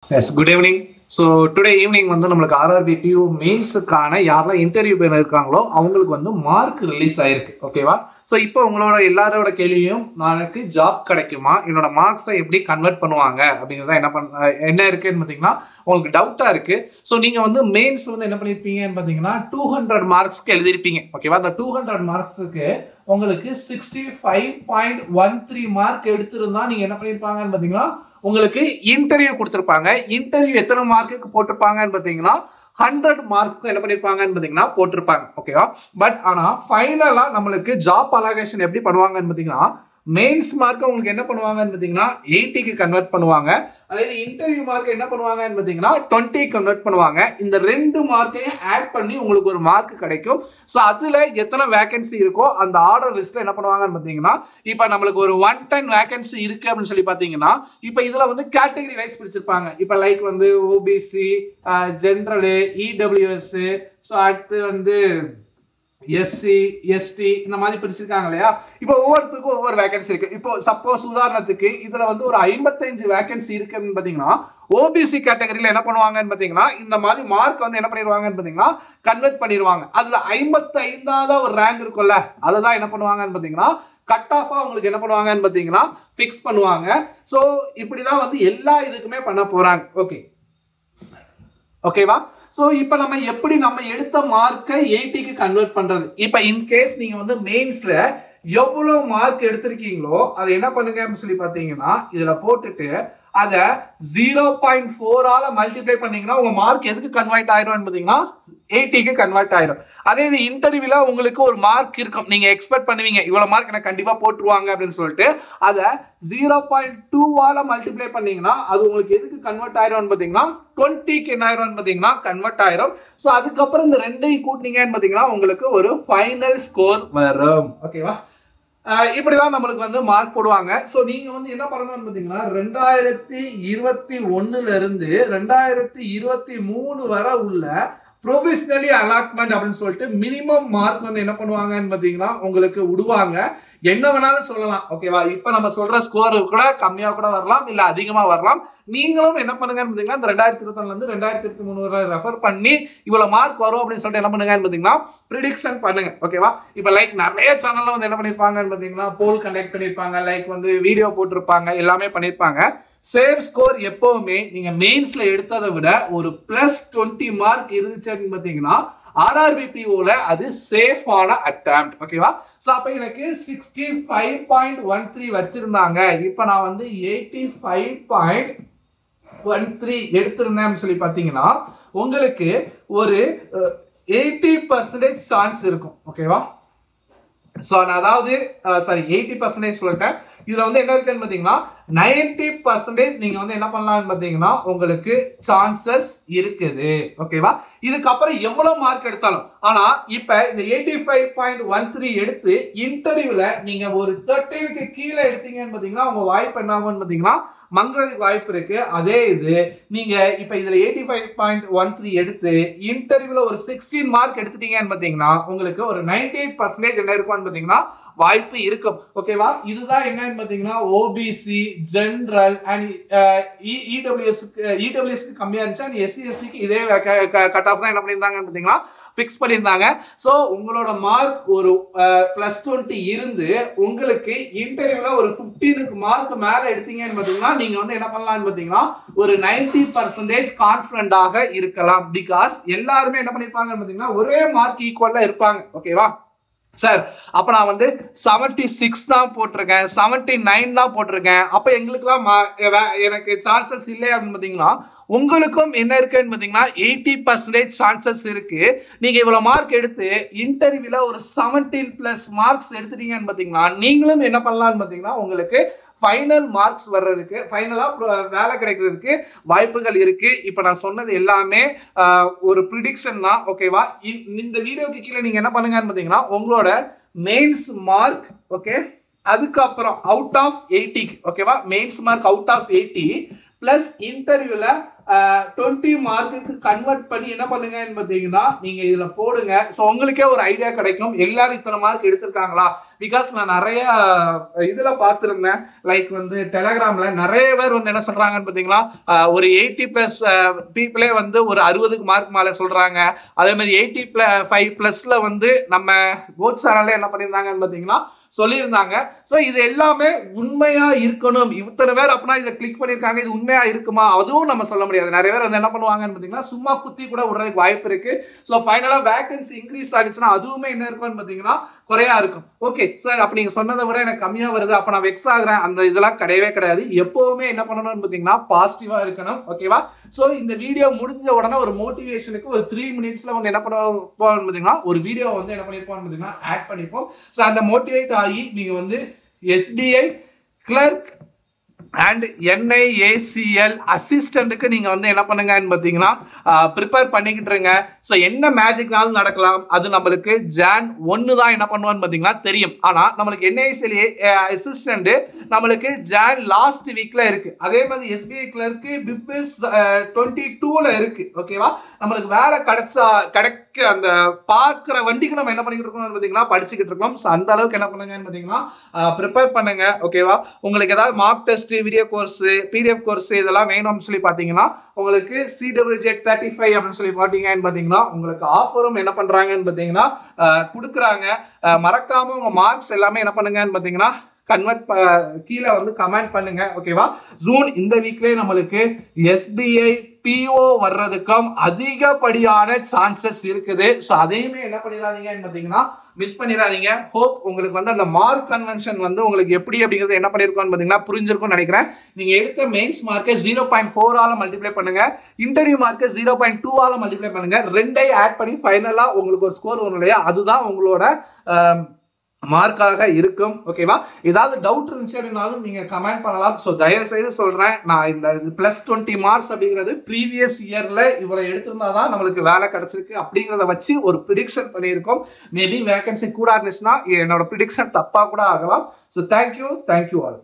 Yes, good evening. So today evening வந்து நம்மளுக்கு RRBPU மெயின்ஸ்க்கான யாரெல்லாம் இன்டர்வியூ பேர் இருக்காங்களோ அவங்களுக்கு வந்து மார்க் ரிலீஸ் ஆயிருக்கு. ஓகேவா? ஸோ இப்போ உங்களோட எல்லாரோட கேள்வியும் எனக்கு ஜாப் கிடைக்குமா, என்னோட மார்க்ஸை எப்படி கன்வெர்ட் பண்ணுவாங்க அப்படிங்கிறத என்ன இருக்குன்னு பார்த்தீங்கன்னா உங்களுக்கு டவுட்டா இருக்கு. ஸோ நீங்க வந்து மெயின்ஸ் வந்து என்ன பண்ணிருப்பீங்கன்னு பார்த்தீங்கன்னா 200 மார்க்ஸ்க்கு எழுதிருப்பீங்க. ஓகேவா? அந்த 200 மார்க்ஸுக்கு உங்களுக்கு 65.13 மார்க் எடுத்திருந்தா நீங்க என்ன பண்ணிருப்பாங்கன்னு பார்த்தீங்கன்னா உங்களுக்கு இன்டர்வியூ கொடுத்திருப்பாங்க. இன்டர்வியூ எத்தனை மார்க்குக்கு போட்டிருப்பாங்கன்னு பாத்தீங்கன்னா 100 மார்க்ஸ் என்ன பண்ணிருப்பாங்கன்னு பாத்தீங்கன்னா போட்டிருப்பாங்க. ஓகேவா? பட் ஆனா ஃபைனலா நம்மளுக்கு ஜாப் அலோகேஷன் எப்படி பண்ணுவாங்கன்னு பாத்தீங்கன்னா மெயின்ஸ் மார்க் உங்களுக்கு என்ன பண்ணுவாங்கன்னு பாத்தீங்கன்னா 80க்கு கன்வெர்ட் பண்ணுவாங்க. அதே இன்டர்வியூ மார்க் என்ன பண்ணுவாங்கன்னு பாத்தீங்கன்னா 20 கன்வெர்ட் பண்ணுவாங்க. இந்த ரெண்டு மார்க்கையும் ஆட் பண்ணி உங்களுக்கு ஒரு மார்க் கிடைக்கும். சோ அதுல எத்தனை வேகன்சி இருக்கோ அந்த ஆர்டர் லிஸ்ட்ல என்ன பண்ணுவாங்கன்னு பாத்தீங்கன்னா இப்ப நம்மளுக்கு ஒரு 110 வேகன்சி இருக்கு அப்படின்னு சொல்லி பாத்தீங்கன்னா இப்ப இதுல வந்து கேட்டகரி வைஸ் பிரிச்சிருப்பாங்க. இப்ப லைக் வந்து ஓபிசி, ஜெனரல், இடபிள்யூஎஸ், சோ அடுத்து வந்து எஸ்சி, எஸ்டி இந்த மாதிரி பிரிச்சிருக்காங்க இல்லையா? இப்போ ஒவ்வொருத்துக்கும் ஒவ்வொரு வேகன்சி இருக்கு. இப்போ சப்போஸ் உதாரணத்துக்கு இதுல வந்து ஒரு 55 வேகன்சி இருக்குன்னு பாத்தீங்கன்னா ஓபிசி கேட்டகரியில என்ன பண்ணுவாங்கன்னு பாத்தீங்கன்னா இந்த மாதிரி மார்க் வந்து என்ன பண்ணிடுவாங்கன்னு பாத்தீங்கன்னா கன்வெர்ட் பண்ணிடுவாங்க. அதுல 55வது ஒரு ரேங்க் இருக்கும்ல அதுதான் என்ன பண்ணுவாங்கன்னு பாத்தீங்கன்னா கட் ஆஃபா உங்களுக்கு என்ன பண்ணுவாங்கன்னு பாத்தீங்கன்னா பிக்ஸ் பண்ணுவாங்க. சோ இப்படிதான் வந்து எல்லா இதுக்குமே பண்ண போறாங்க. ஓகேவா? சோ இப்போ நம்ம எப்படி நம்ம எடுத்த மார்க்கை 80க்கு கன்வெர்ட் பண்றது? இப்போ இன் கேஸ் நீங்க வந்து மெயின்ஸ்ல எவ்வளவு மார்க் எடுத்திருக்கீங்களோ அதை என்ன பண்ணுங்க அப்படின்னு சொல்லி பாத்தீங்கன்னா இதுல போட்டுட்டு அத 0.4 ஆல மல்டிப்ளை பண்ணீங்கன்னா உங்க மார்க் எதுக்கு கன்வெர்ட் ஆயிரும் பாத்தீங்கன்னா 80க்கு கன்வெர்ட் ஆயிரும். அதே இது இன்டர்வியூல உங்களுக்கு ஒரு மார்க் இருக்கும், நீங்க எக்ஸ்பெக்ட் பண்ணுவீங்க இவ்வளவு மார்க் எனக்கு கண்டிப்பா போட்டுருவாங்க அப்படின்னு சொல்லிட்டு அத 0.2 ஆல மல்டிப்ளை பண்ணீங்கன்னா அது உங்களுக்கு எதுக்கு கன்வெர்ட் ஆயிரும் பாத்தீங்கன்னா 20க்கு என்ன ஆயிரும் பாத்தீங்கன்னா கன்வெர்ட் ஆயிரும். சோ அதுக்கப்புறம் இந்த ரெண்டையும் கூட்டினீங்கன்னு பாத்தீங்கன்னா உங்களுக்கு ஒரு ஃபைனல் ஸ்கோர் வரும். ஓகேவா? இப்படிதான் நம்மளுக்கு வந்து மார்க் போடுவாங்க. சோ நீங்க வந்து என்ன பண்ணணும்னு பாத்தீங்கன்னா 2021ல இருந்து 2023 வரை உள்ள ப்ரொவிஷனலி அலாட்மெண்ட் அப்படின்னு சொல்லிட்டு மினிமம் மார்க் வந்து என்ன பண்ணுவாங்கன்னு பாத்தீங்கன்னா உங்களுக்கு விடுவாங்க. என்ன வேணாலும் சொல்லலாம். ஓகேவா? இப்ப நம்ம சொல்ற ஸ்கோர் கூட கம்மியா கூட வரலாம், இல்ல அதிகமா வரலாம். நீங்களும் என்ன பண்ணுங்கன்னு பாத்தீங்கன்னா இந்த 2021ல இருந்து 2023 வரை ரெஃபர் பண்ணி இவ்வளவு மார்க் வரும் அப்படின்னு சொல்லிட்டு என்ன பண்ணுங்கன்னு பாத்தீங்கன்னா ப்ரிடிக்ஷன் பண்ணுங்க. ஓகேவா? இப்ப லைக் நிறைய சேனல்ல வந்து என்ன பண்ணிருப்பாங்கன்னு பாத்தீங்கன்னா போல் கண்டக்ட் பண்ணிருப்பாங்க, லைக் வந்து வீடியோ போட்டிருப்பாங்க, எல்லாமே பண்ணிருப்பாங்க. சேஃப் ஸ்கோர் எப்பவுமே நீங்க மெயின்ஸ்ல எடுத்ததை விட ஒரு +20 மார்க் இருந்துச்சுன்னு பாத்தீங்கன்னா RRBPOல அது சேஃபான அட்டெம்ப்ட். ஓகேவா? சோ அப்ப எனக்கு 65.13 வச்சிருந்தாங்க, இப்ப நான் வந்து 85.13 எடுத்திருந்தேன் சொல்லி பாத்தீங்கன்னா உங்களுக்கு ஒரு 80% சான்ஸ் இருக்கும். ஓகேவா? சோ அதாவது சாரி 80% சொல்லிட்டேன். இதுல வந்து என்ன இருக்குன்னு பாத்தீங்கன்னா 90% நீங்க வந்து என்ன பண்ணலாம்னு பாத்தீங்கன்னா உங்களுக்கு சான்சஸ் இருக்குது. ஓகேவா? இதுக்கப்புறம் எவ்வளவு மார்க் எடுத்தாலும், ஆனா இப்ப இந்த 85.13 எடுத்து இன்டர்வியூல நீங்க ஒரு 13க்கு கீழே எடுத்தீங்கன்னு பாத்தீங்கன்னா உங்க வாய்ப்பு என்ன ஆகும்னு பாத்தீங்கன்னா மங்கிறதுக்கு வாய்ப்பு இருக்கு. அதே இது நீங்க இப்ப இதுல 85.13 எடுத்து இன்டர்வியூல ஒரு 16 மார்க் எடுத்துட்டீங்கன்னு பாத்தீங்கன்னா உங்களுக்கு ஒரு 98% என்ன இருக்கும்னு பாத்தீங்கன்னா வாய்ப்பு இருக்கும். ஓகேவா? இதுதான் என்னன்னு பாத்தீங்கன்னா ஓபிசி, ஜெனரல் அண்ட் இடபிள்யூஎஸ் கம்மியா இருந்துச்சு, அண்ட் எஸ்சி எஸ்டிக்கு இதே கட் ஆஃப் தான் என்ன பண்ணிருந்தாங்கன்னு பாத்தீங்கன்னா பிக்ஸ் பண்ணிருந்தாங்க. சோ உங்களோட மார்க் ஒரு +20 இருந்து உங்களுக்கு இன்டர்வியூல ஒரு 15க்கு மார்க் மேல எடுத்தீங்கன்னு பாத்தீங்கன்னா நீங்க வந்து என்ன பண்ணலாம்னு பாத்தீங்கன்னா ஒரு 90% கான்ஃபிடென்ட்டாக இருக்கலாம். பிகாஸ் எல்லாருமே என்ன பண்ணிருப்பாங்கன்னு பாத்தீங்கன்னா ஒரே மார்க் ஈக்குவலா இருப்பாங்க. ஓகேவா? சார் அப்ப நான் வந்து 76 தான் போட்டிருக்கேன், 79 தான் போட்டிருக்கேன், அப்ப எங்களுக்குலாம் எனக்கு சான்சஸ் இல்லை அப்படின்னு பாத்தீங்கன்னா உங்களுக்கும் என்ன இருக்குன்னு பாத்தீங்கன்னா 80% சான்சஸ் இருக்கு. நீங்க இவ்வளவு மார்க் எடுத்து இன்டர்வியூல ஒரு 17+ மார்க்ஸ் எடுத்துட்டீங்கன்னு பாத்தீங்கன்னா நீங்களும் என்ன பண்ணலாம்னு பாத்தீங்கன்னா உங்களுக்கு ஃபைனல் மார்க்ஸ் வர்றதுக்கு, ஃபைனலா வேலை கிடைக்கிறதுக்கு வாய்ப்புகள் இருக்கு. இப்ப நான் சொன்னது எல்லாமே ஒரு ப்ரிடிக்ஷன் தான். ஓகேவா? இந்த வீடியோக்கு கீழே நீங்க என்ன பண்ணுங்கன்னு பாத்தீங்கன்னா உங்களோட மெயின்ஸ் மார்க், ஓகே, அதுக்கப்புறம் அவுட் ஆஃப் 80, ஓகேவா, mains mark out of 80 plus இன்டர்வியூல 20 மார்க்குக்கு கன்வெர்ட் பண்ணி என்ன பண்ணுங்கன்னு பாத்தீங்கன்னா நீங்க இதுல போடுங்க. சோ உங்களுக்கே ஒரு ஐடியா கிடைக்கும் எல்லாரும் இத்தனை மார்க் எடுத்திருக்காங்களா. பிகாஸ் நான் நிறைய இதுல பார்த்திருந்தேன், லைக் வந்து டெலகிராம்ல நிறைய பேர் வந்து என்ன சொல்றாங்கன்னு பாத்தீங்கன்னா ஒரு 80+ பீப்புளே வந்து ஒரு 60க்கு மார்க் மேல சொல்றாங்க. அதே மாதிரி 85+ல வந்து நம்ம கோட் சேனல்ல என்ன பண்ணியிருந்தாங்கன்னு பாத்தீங்கன்னா சொல்லியிருந்தாங்க. சோ இது எல்லாமே உண்மையா இருக்கணும். இத்தனை பேர் அப்படின்னா இதை கிளிக் பண்ணிருக்காங்க, இது உண்மையா இருக்குமா அதுவும் நம்ம சொல்ல முடியாது. நிறைய பேர் வந்து என்ன பண்ணுவாங்கன்னு பாத்தீங்கன்னா சும்மா குத்தி கூட விடுறதுக்கு வாய்ப்பு இருக்கு. சோ ஃபைனலா வேகன்சி இன்க்ரீஸ் ஆகிடுச்சுன்னா அதுவுமே என்ன இருக்கும்னு பாத்தீங்கன்னா குறையா இருக்கும். ஓகே சார், அப்ப நீங்க சொன்னதை விட எனக்கு கம்மியா வருது, அப்ப நான் வெக்ஸ் ஆகுறேன், அந்த இதெல்லாம் கிடையவே கிடையாது. எப்பவுமே என்ன பண்ணணும்னு பாத்தீங்கன்னா பாசிட்டிவா இருக்கணும். ஓகேவா? சோ இந்த வீடியோ முடிஞ்ச உடனே ஒரு மோட்டிவேஷனுக்கு ஒரு 3 மினிட்ஸ்ல வந்து என்ன பண்ணுவோம் பாத்தீங்கன்னா ஒரு வீடியோ வந்து என்ன பண்ணிருப்போம் பாத்தீங்கன்னா ஆட் பண்ணிப்போம். சோ அந்த மோட்டிவேட் ஆகி நீங்க வந்து SBI கிளர்க் அண்ட் NIACL அசிஸ்டன்ட்டுக்கு நீங்க வந்து என்ன பண்ணுங்கன்னு பாத்தீங்கன்னா ப்ரிப்பேர் பண்ணிக்கிட்டு இருங்க. சோ என்ன மேஜிக்னாலும் நடக்கலாம். அது நம்மளுக்கு Jan 1 தான் என்ன பண்ணுவான்னு பாத்தீங்கன்னா தெரியும். ஆனா நம்மளுக்கு NIACL அசிஸ்டன்ட் நம்மளுக்கு Jan லாஸ்ட் வீக்ல இருக்கு. அதே மாதிரி SBI கிளர்க் பிப்ஸ் 22ல இருக்கு. ஓகேவா? நம்மளுக்கு வேலை கிடைக்க அந்த பாக்குற வண்டிக்கு நம்ம என்ன பண்ணிட்டு இருக்கோம் பாத்தீங்கன்னா படிச்சுக்கிட்டு இருக்கோம். அந்த அளவுக்கு என்ன பண்ணுங்கன்னு பாத்தீங்கன்னா ப்ரிப்பேர் பண்ணுங்க. ஓகேவா? உங்களுக்கு ஏதாவது mark test, video course, PDF course இதெல்லாம் வேணும்னு சொல்லி பாத்தீங்கன்னா உங்களுக்கு CWJ35 அப்படின்னு சொல்லி பாத்தீங்கன்னு பாத்தீங்கன்னா உங்களுக்கு ஆஃபரும் என்ன பண்றாங்கன்னு பாத்தீங்கன்னா கொடுக்குறாங்க. மறக்காம உங்க மார்க்ஸ் எல்லாமே என்ன பண்ணுங்கன்னு பாத்தீங்கன்னா கன்வெர்ட் கீழே வந்து கமெண்ட் பண்ணுங்க. ஓகேவா? ஜூன் இந்த வீக்லயே நம்மளுக்கு SBI PO வர்றதுக்கும் அதிகப்படியான சான்சஸ் இருக்குது. சோ அதையுமே என்ன பண்ணிடாதீங்கன்னு பாத்தீங்கன்னா மிஸ் பண்ணிடாதீங்க. ஹோப் உங்களுக்கு வந்து அந்த மார்க் கன்வென்ஷன் வந்து உங்களுக்கு எப்படி அப்படிங்கிறது என்ன பண்ணிருக்கோம்னு பாத்தீங்கன்னா புரிஞ்சிருக்கும்னு நினைக்கிறேன். நீங்க எடுத்த மெயின்ஸ் மார்க்கை 0.4 ஆல மல்டிப்ளை பண்ணுங்க, இன்டர்வியூ மார்க்கை 0.2 ஆல மல்டிப்ளை பண்ணுங்க. ரெண்டையும் ஆட் பண்ணி ஃபைனலா உங்களுக்கு ஒரு ஸ்கோர் வரும் இல்லையா, அதுதான் உங்களோட மார்க்காக இருக்கும். ஓகேவா? ஏதாவது டவுட் இருந்துச்சு அப்படின்னாலும் நீங்க கமெண்ட் பண்ணலாம். சோ தயவு செய்து சொல்றேன், நான் இந்த +20 மார்க்ஸ் அப்படிங்கிறது ப்ரீவியஸ் இயர்ல இவரை எடுத்திருந்தாதான் நம்மளுக்கு வேலை கிடைச்சிருக்கு அப்படிங்கிறத வச்சு ஒரு ப்ரிடிக்ஷன் பண்ணியிருக்கோம். மேபி வேகன்சி கூட இருந்துச்சுன்னா என்னோட ப்ரிடிக்ஷன் தப்பா கூட ஆகலாம். So thank you all.